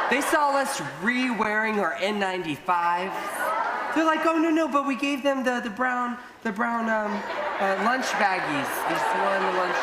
They saw us re-wearing our N95s. They're like, oh, no, but we gave them the brown lunch baggies. They still on the lunch.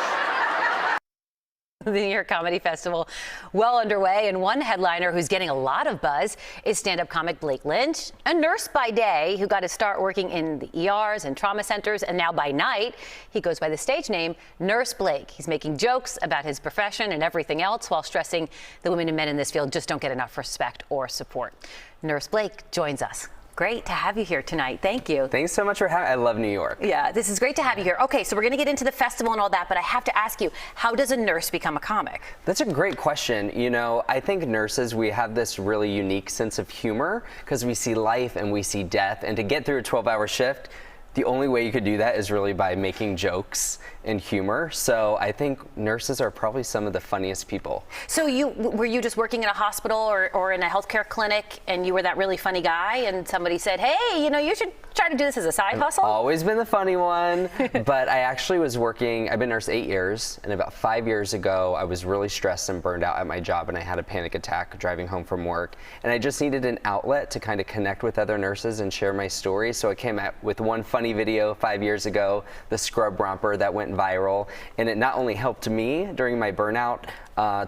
The New York Comedy Festival well underway, and one headliner who's getting a lot of buzz is stand-up comic Blake Lynch, a nurse by day who got to start working in the ERs and trauma centers, and now by night he goes by the stage name Nurse Blake. He's making jokes about his profession and everything else while stressing the women and men in this field just don't get enough respect or support. Nurse Blake joins us. Great to have you here tonight. Thank you. Thanks so much for having me. I love New York. Yeah, this is great to have you here. Okay, so we're going to get into the festival and all that, but I have to ask you, how does a nurse become a comic? That's a great question. You know, I think nurses, we have this really unique sense of humor because we see life and we see death, and to get through a 12-hour shift, the only way you could do that is really by making jokes and humor. So I think nurses are probably some of the funniest people. So were you just working in a hospital or in a healthcare clinic and you were that really funny guy and somebody said, hey, you know, you should try to do this as a side hustle? Always been the funny one. But I actually was working, I've been a nurse 8 years, and about 5 years ago I was really stressed and burned out at my job, and I had a panic attack driving home from work, and I just needed an outlet to kind of connect with other nurses and share my story. So I came out with one funny video 5 years ago, the scrub romper, that went viral, and it not only helped me during my burnout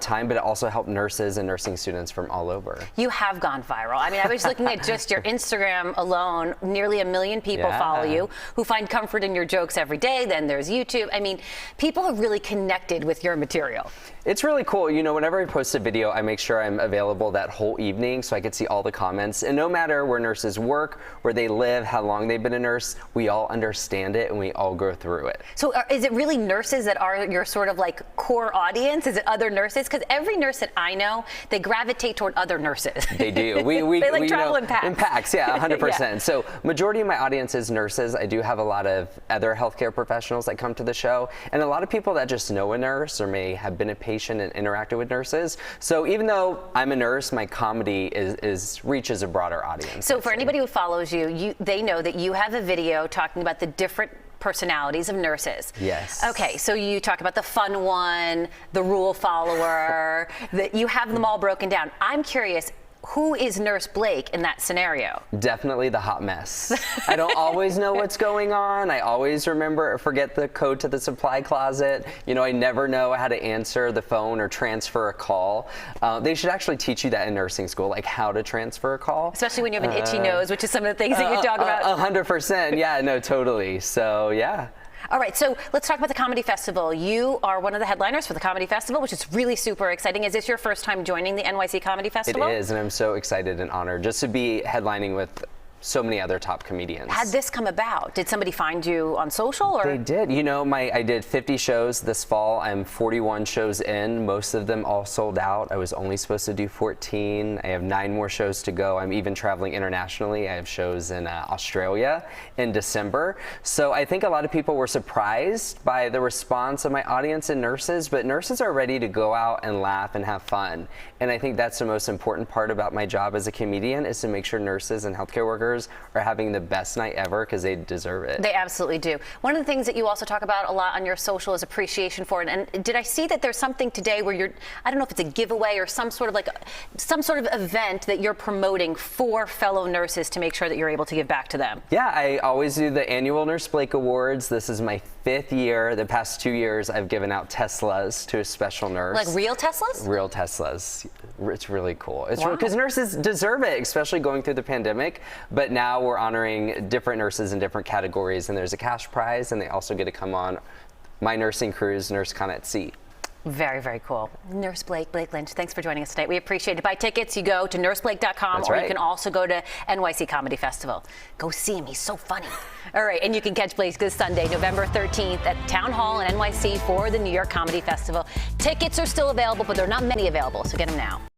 time, but it also helped nurses and nursing students from all over. You have gone viral. I mean, I was looking at just your Instagram alone, nearly 1 million people follow you who find comfort in your jokes every day. Then there's YouTube. I mean, people have really connected with your material. It's really cool. You know, whenever I post a video, I make sure I'm available that whole evening so I could see all the comments. And no matter where nurses work, where they live, how long they've been a nurse, we all understand it and we all go through it. So is it really nurses that are your sort of like core audience? Is it other nurses? Because every nurse that I know, they gravitate toward other nurses. They do. They like travel in packs. In packs, yeah, 100%. Yeah. So majority of my audience is nurses. I do have a lot of other healthcare professionals that come to the show, and a lot of people that just know a nurse or may have been a patient and interacted with nurses. So even though I'm a nurse, my comedy reaches a broader audience. So for anybody who follows you, they know that you have a video talking about the different personalities of nurses. Yes. Okay, so you talk about the fun one, the rule follower, that you have them all broken down. I'm curious, who is Nurse Blake in that scenario? Definitely the hot mess. I don't always know what's going on. I always forget the code to the supply closet. You know, I never know how to answer the phone or transfer a call. They should actually teach you that in nursing school, like how to transfer a call. Especially when you have an itchy nose, which is some of the things that you talk about. 100%, yeah, no, totally. So, yeah. All right, so let's talk about the Comedy Festival. You are one of the headliners for the Comedy Festival, which is really super exciting. Is this your first time joining the NYC Comedy Festival? It is, and I'm so excited and honored just to be headlining with so many other top comedians. How'd this come about? Did somebody find you on social? Or? They did. You know, I did 50 shows this fall. I'm 41 shows in. Most of them all sold out. I was only supposed to do 14. I have 9 more shows to go. I'm even traveling internationally. I have shows in Australia in December. So I think a lot of people were surprised by the response of my audience and nurses, but nurses are ready to go out and laugh and have fun. And I think that's the most important part about my job as a comedian, is to make sure nurses and healthcare workers are having the best night ever, because they deserve it. They absolutely do. One of the things that you also talk about a lot on your social is appreciation for it. And did I see that there's something today where I don't know if it's a giveaway or some sort of event that you're promoting for fellow nurses to make sure that you're able to give back to them? Yeah, I always do the annual Nurse Blake Awards. This is my 5th year. The past 2 years, I've given out Teslas to a special nurse. Like real Teslas? Real Teslas. It's really cool. It's because nurses deserve it, especially going through the pandemic. But now we're honoring different nurses in different categories, and there's a cash prize, and they also get to come on my nursing cruise, NurseCon at Sea. Very, very cool. Nurse Blake Lynch, thanks for joining us tonight. We appreciate it. Buy tickets, you go to nurseblake.com, That's or right. you can also go to NYC Comedy Festival. Go see him, he's so funny. All right, and you can catch Blake this Sunday, November 13th at Town Hall in NYC for the New York Comedy Festival. Tickets are still available, but there are not many available, so get them now.